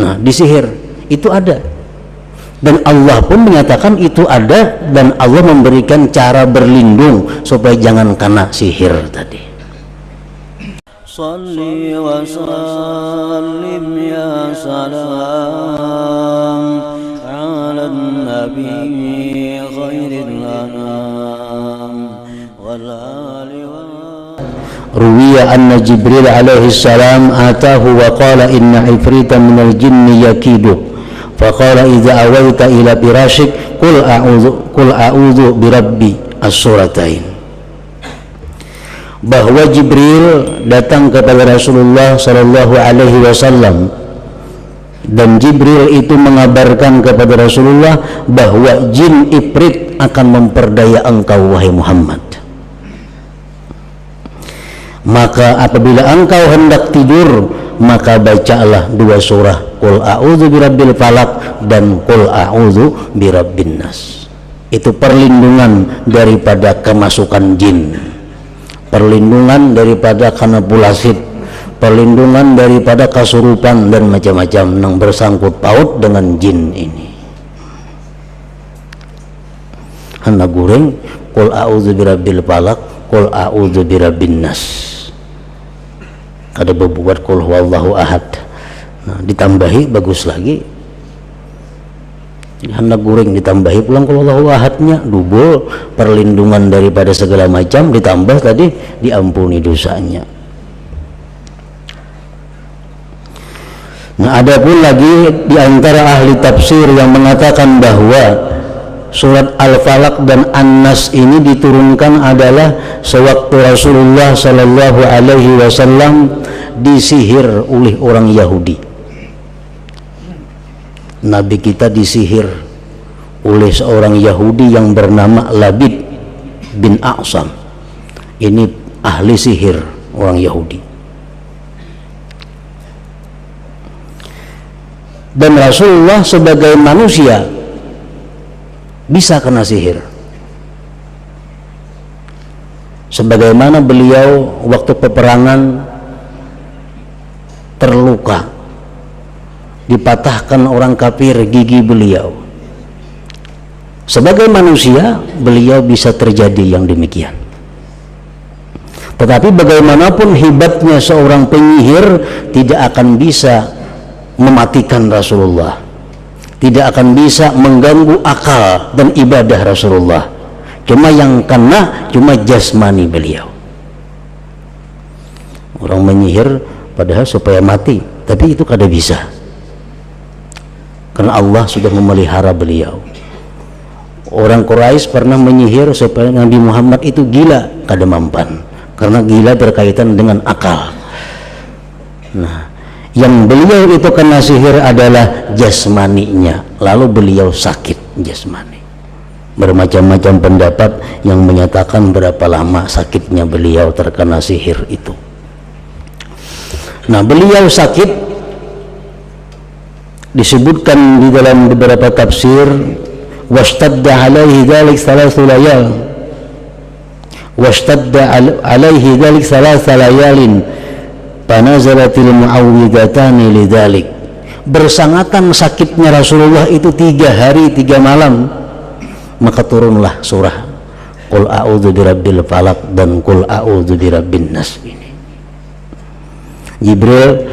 Nah, disihir itu ada, dan Allah pun menyatakan itu ada, dan Allah memberikan cara berlindung supaya jangan kena sihir tadi. Salli wa sallim ya salam ala nabi khairil anam wal ali wa Ruwiya anna Jibril alaihi salam atahu wa qala inna ifrita minal jinni yakidu faqala idza awaita ila firashik qul a'udzu birabbi as-suratain. Bahwa Jibril datang kepada Rasulullah sallallahu alaihi wasallam, dan Jibril itu mengabarkan kepada Rasulullah bahwa jin ifrit akan memperdaya engkau wahai Muhammad. Maka apabila engkau hendak tidur, maka bacalah dua surah, Qul a'udzu birabbil falaq dan Qul a'udzu birabbin nas. Itu perlindungan daripada kemasukan jin, perlindungan daripada kanapulasit, perlindungan daripada kasurupan dan macam-macam yang bersangkut paut dengan jin ini. Hana goreng Qul a'udzu birabbil falaq, Qul a'udzu birabbin nas. Ada berbuat Qul huwallahu ahad. Nah, ditambahi bagus lagi. Hendak goreng ditambahi pulang Qul huwallahu ahadnya, double perlindungan daripada segala macam, ditambah tadi diampuni dosanya. Nah, ada pun lagi di antara ahli tafsir yang mengatakan bahwa surat Al-Falaq dan An-Nas ini diturunkan adalah sewaktu Rasulullah sallallahu alaihi wasallam disihir oleh orang Yahudi. Nabi kita disihir oleh seorang Yahudi yang bernama Labid bin A'sam. Ini ahli sihir orang Yahudi. Dan Rasulullah sebagai manusia bisa kena sihir, sebagaimana beliau waktu peperangan terluka, dipatahkan orang kafir gigi beliau. Sebagai manusia beliau bisa terjadi yang demikian. Tetapi bagaimanapun hebatnya seorang penyihir, tidak akan bisa mematikan Rasulullah, tidak akan bisa mengganggu akal dan ibadah Rasulullah. Cuma yang kena cuma jasmani beliau. Orang menyihir padahal supaya mati, tapi itu kada bisa, karena Allah sudah memelihara beliau. Orang Quraisy pernah menyihir supaya Nabi Muhammad itu gila, kada mampan, karena gila berkaitan dengan akal. Nah, yang beliau itu kena sihir adalah jasmaninya, lalu beliau sakit jasmani. Bermacam-macam pendapat yang menyatakan berapa lama sakitnya beliau terkena sihir itu. Nah, beliau sakit, disebutkan di dalam beberapa tafsir, washtadda alaihi dzalik thalathu layal, washtadda alaihi dzalik thalathu layalin panazalatil mu'awwidatani lidzalik. Bersangatan sakitnya Rasulullah itu 3 hari 3 malam, maka turunlah surah Qul a'udzu birabbil falaq dan Qul a'udzu birabbin nas ini. Jibril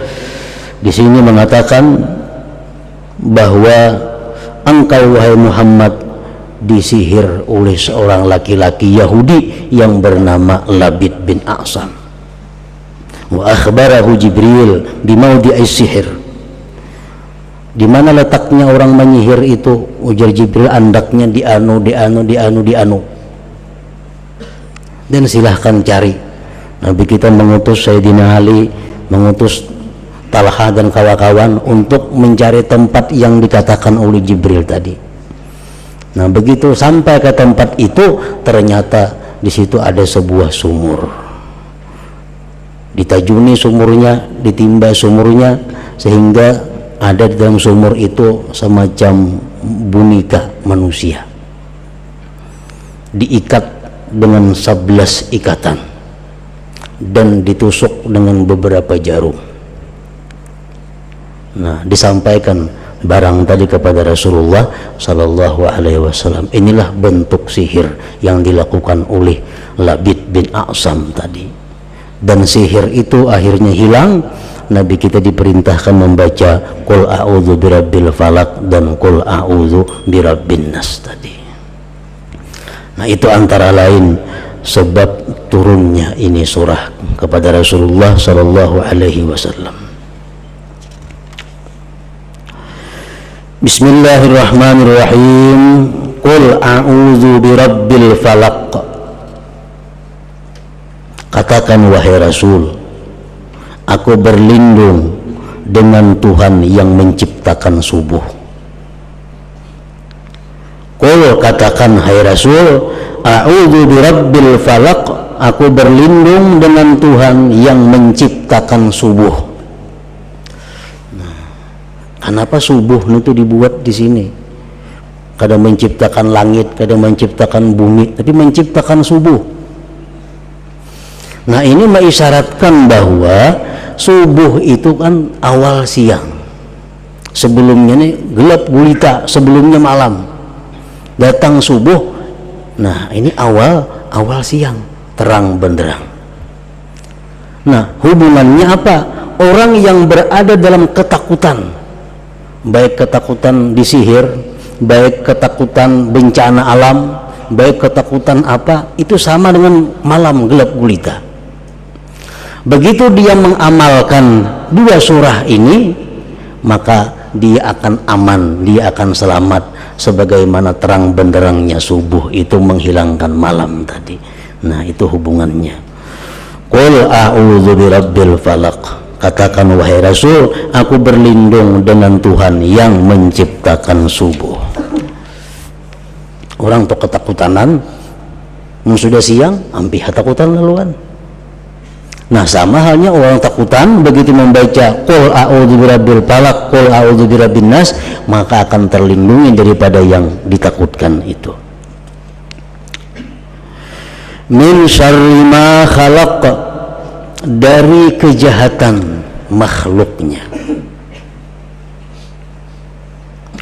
di sini mengatakan bahwa engkau wahai Muhammad disihir oleh seorang laki-laki Yahudi yang bernama Labid bin A'sam. Wa akhbarahu Jibril bimaudhi'is sihir. Di mana letaknya orang menyihir itu? Ujar Jibril, andaknya di anu. Dan silahkan cari. Nabi kita mengutus Sayyidina Ali, mengutus Talha dan kawan-kawan untuk mencari tempat yang dikatakan oleh Jibril tadi. Nah, begitu sampai ke tempat itu, ternyata di situ ada sebuah sumur. Ditajuni sumurnya, ditimba sumurnya, sehingga ada di dalam sumur itu semacam boneka manusia, diikat dengan 11 ikatan dan ditusuk dengan beberapa jarum. Nah, disampaikan barang tadi kepada Rasulullah Sallallahu Alaihi Wasallam. Inilah bentuk sihir yang dilakukan oleh Labid bin A'sam tadi, dan sihir itu akhirnya hilang. Nabi kita diperintahkan membaca Qul a'udzu birabbil falaq dan Qul a'udzu birabbin nas tadi. Nah, itu antara lain sebab turunnya ini surah kepada Rasulullah Sallallahu Alaihi Wasallam. Bismillahirrahmanirrahim. Qul a'udzu birabbil falaq. Katakan wahai Rasul, aku berlindung dengan Tuhan yang menciptakan subuh. Qul, katakan hai Rasul, a'udzu birabbil falaq, aku berlindung dengan Tuhan yang menciptakan subuh. Nah, kenapa subuh itu dibuat di sini? Kadang menciptakan langit, kadang menciptakan bumi, tapi menciptakan subuh. Nah, ini mengisyaratkan bahwa subuh itu kan awal siang. Sebelumnya nih gelap gulita, sebelumnya malam. Datang subuh. Nah, ini awal siang, terang benderang. Nah, hubungannya apa? Orang yang berada dalam ketakutan, baik ketakutan disihir, baik ketakutan bencana alam, baik ketakutan apa, itu sama dengan malam gelap gulita. Begitu dia mengamalkan dua surah ini, maka dia akan aman, dia akan selamat, sebagaimana terang benderangnya subuh itu menghilangkan malam tadi. Nah, itu hubungannya. Qul a'udzu birabbil falaq, katakan wahai Rasul, aku berlindung dengan Tuhan yang menciptakan subuh. Orang tuh ketakutanan, sudah siang, ampih ketakutan laluan. Nah, sama halnya orang takutan begitu membaca Qul a'udzu birabbil falaq, Qul a'udzu birabbin nas, maka akan terlindungi daripada yang ditakutkan itu. Min syarri ma khalaq, dari kejahatan makhluknya.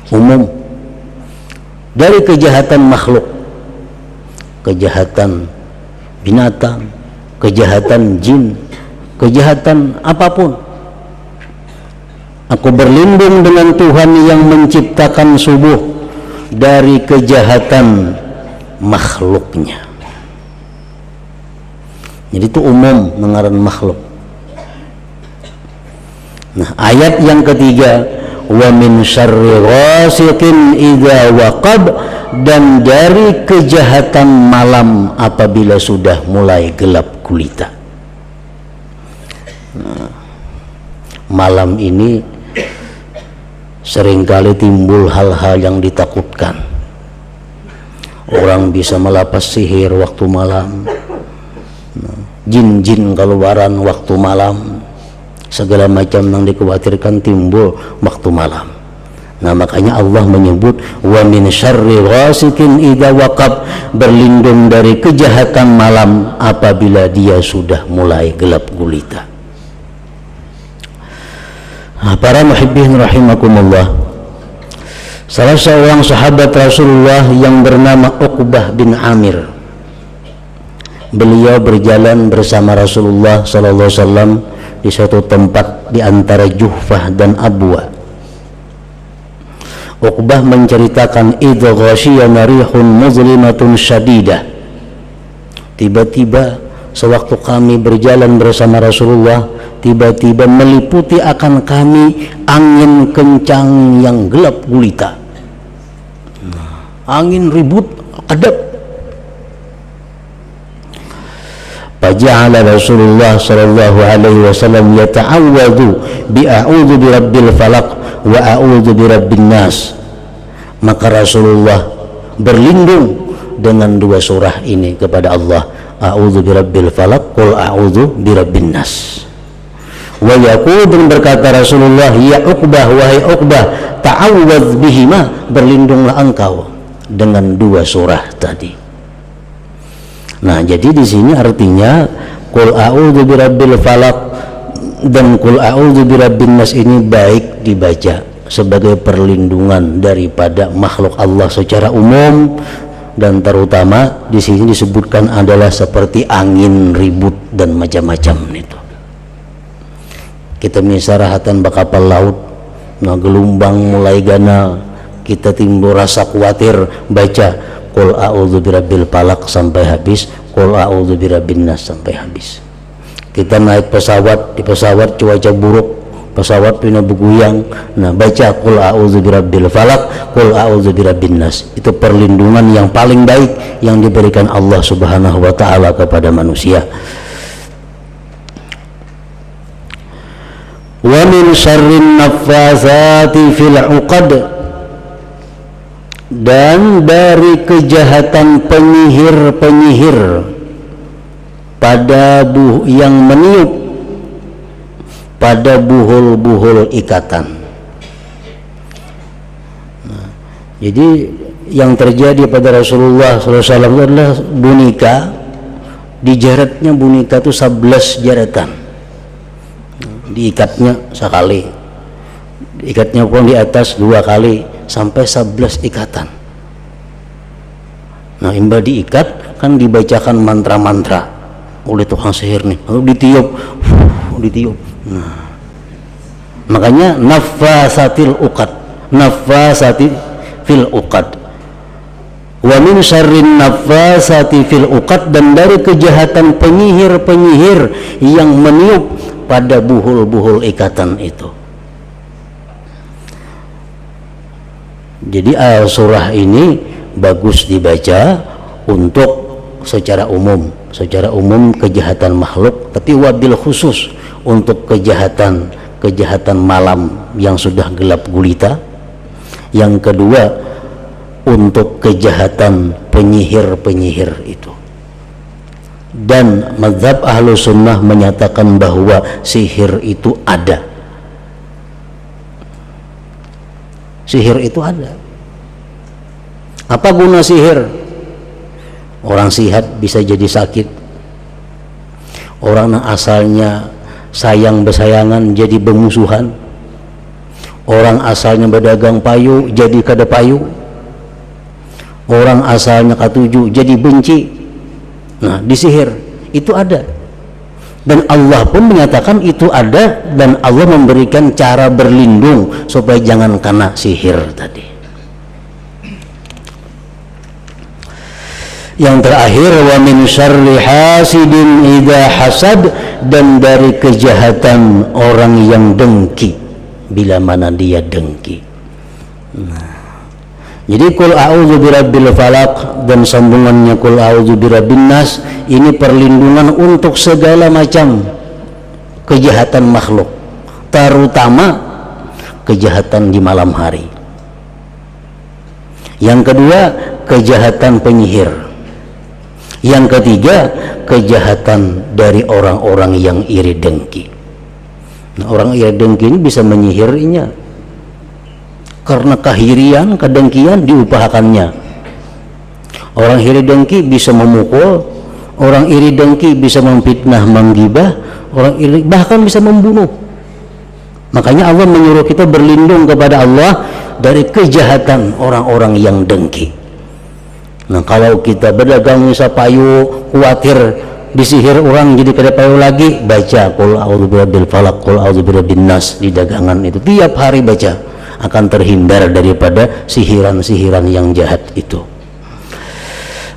Umum, dari kejahatan makhluk, kejahatan binatang, kejahatan jin, kejahatan apapun. Aku berlindung dengan Tuhan yang menciptakan subuh dari kejahatan makhluknya. Jadi itu umum mengaran makhluk. Nah, ayat yang ketiga, wa min syarri ghasiqin idza waqab, dan dari kejahatan malam apabila sudah mulai gelap gulita. Nah, malam ini seringkali timbul hal-hal yang ditakutkan. Orang bisa melapas sihir waktu malam, jin-jin keluaran waktu malam, segala macam yang dikhawatirkan timbul waktu malam. Nah, makanya Allah menyebut wa min syarri ghasiqin idza waqab, berlindung dari kejahatan malam apabila dia sudah mulai gelap gulita. Nah, para muhibbin rahimakumullah, salah seorang sahabat Rasulullah yang bernama Uqbah bin Amir, beliau berjalan bersama Rasulullah sallallahu alaihi wasallam di suatu tempat di antara Juhfah dan Abwa. Uqbah menceritakan, idza ghasyiyana rihun muzlimatun syadidah, tiba-tiba sewaktu kami berjalan bersama Rasulullah, tiba-tiba meliputi akan kami angin kencang yang gelap gulita. Angin ribut, kedap. Faja'ala Rasulullah sallallahu alaihi wasallam yata'awwadhu bi'a'udzu birabbil falaq wa a'udzu birabbin nas. Maka Rasulullah berlindung dengan dua surah ini kepada Allah, a'udzu birabbil falaq, qul a'udzu birabbin nas. Wa yaqul, dan berkata Rasulullah, ya Uqbah, wahai Uqbah, ta'awwadz bihima, berlindunglah engkau dengan dua surah tadi. Nah, jadi di sini artinya qul a'udzu birabbil falaq, dan qul a'udzu birabbin nas ini baik dibaca sebagai perlindungan daripada makhluk Allah secara umum, dan terutama di sini disebutkan adalah seperti angin ribut dan macam-macam itu. Kita misarahatan bakapal laut, nah gelombang mulai gana, kita timbul rasa khawatir, baca qul a'udzu birabbil falaq sampai habis, qul a'udzu birabbin nas sampai habis. Kita naik pesawat, di pesawat cuaca buruk, pesawat pina beguyang, nah baca qul a'udzu birabbil falaq, qul a'udzu birabbin nas. Itu perlindungan yang paling baik yang diberikan Allah Subhanahu wa taala kepada manusia. Wa min syarrin naffatsati fil 'uqad, dan dari kejahatan penyihir-penyihir pada yang meniup pada buhul-buhul ikatan. Nah, jadi yang terjadi pada Rasulullah SAW adalah bunika, dijaretnya bunika itu 11 jaratan, diikatnya sekali, diikatnya pun di atas 2 kali sampai 11 ikatan. Nah, imba diikat kan dibacakan mantra-mantra oleh tukang sihir nih, lalu ditiup, ditiup. Nah, makanya naffasatil uqad, naffasati fil uqad. Wa min syarrin naffasati fil uqad, dan dari kejahatan penyihir-penyihir yang meniup pada buhul-buhul ikatan itu. Jadi surah ini bagus dibaca untuk secara umum kejahatan makhluk, tapi wabil khusus untuk kejahatan malam yang sudah gelap gulita. Yang kedua untuk kejahatan penyihir-penyihir itu. Dan mazhab ahlu sunnah menyatakan bahwa sihir itu ada. Sihir itu ada. Apa guna sihir? Orang sihat bisa jadi sakit. Orang yang asalnya sayang bersayangan jadi bermusuhan. Orang asalnya berdagang payu jadi kada payu. Orang asalnya katuju jadi benci. Nah, di sihir itu ada. Dan Allah pun menyatakan itu ada, dan Allah memberikan cara berlindung supaya jangan kena sihir tadi. Yang terakhir, wa min syarri hasidin idza hasad, dan dari kejahatan orang yang dengki bila mana dia dengki. Nah, jadi qul a'udzu birabbil falaq dan sambungannya qul a'udzu birabbin nas ini perlindungan untuk segala macam kejahatan makhluk, terutama kejahatan di malam hari. Yang kedua, kejahatan penyihir. Yang ketiga, kejahatan dari orang-orang yang iri dengki. Nah, orang iri dengki ini bisa menyihirnya karena kahirian, kedengkian diupahakannya. Orang iri dengki bisa memukul, orang iri dengki bisa memfitnah, menggibah, orang iri bahkan bisa membunuh. Makanya Allah menyuruh kita berlindung kepada Allah dari kejahatan orang-orang yang dengki. Nah, kalau kita berdagang misal payu, khawatir disihir orang jadi kada payu lagi, baca qul a'udzu birabbil falaq, qul a'udzu birabbin nas di dagangan itu, tiap hari baca, akan terhindar daripada sihiran-sihiran yang jahat itu.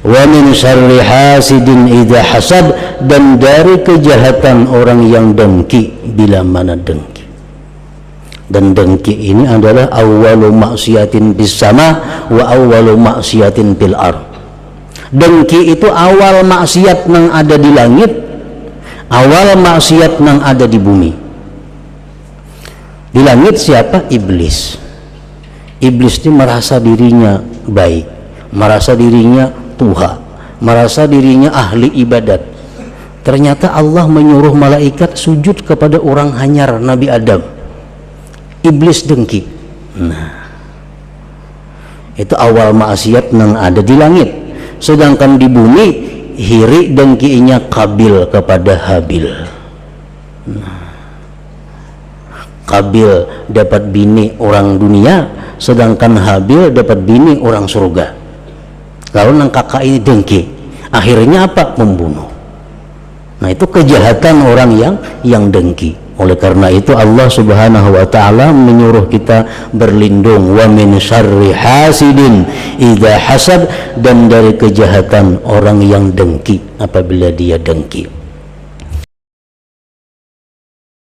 Wa min syarri hasidin idza hasad, dan dari kejahatan orang yang dengki bila mana dengki. Dan dengki ini adalah awwalu maksiatin bis sama wa awwalu maksiatin bil ard. Dengki itu awal maksiat yang ada di langit, awal maksiat yang ada di bumi. Di langit siapa? Iblis. Iblis itu merasa dirinya baik, merasa dirinya Tuhan, merasa dirinya ahli ibadat. Ternyata Allah menyuruh malaikat sujud kepada orang hanyar Nabi Adam. Iblis dengki. Nah, itu awal maksiat yang ada di langit. Sedangkan di bumi hiri dengkinya Qabil kepada Habil. Nah, Kabil dapat bini orang dunia, sedangkan Habil dapat bini orang surga. Lalu nang kakak ini dengki, akhirnya apa? Membunuh. Nah, itu kejahatan orang yang dengki. Oleh karena itu Allah Subhanahu wa taala menyuruh kita berlindung wa min syarri hasidin idza hasad, dan dari kejahatan orang yang dengki apabila dia dengki.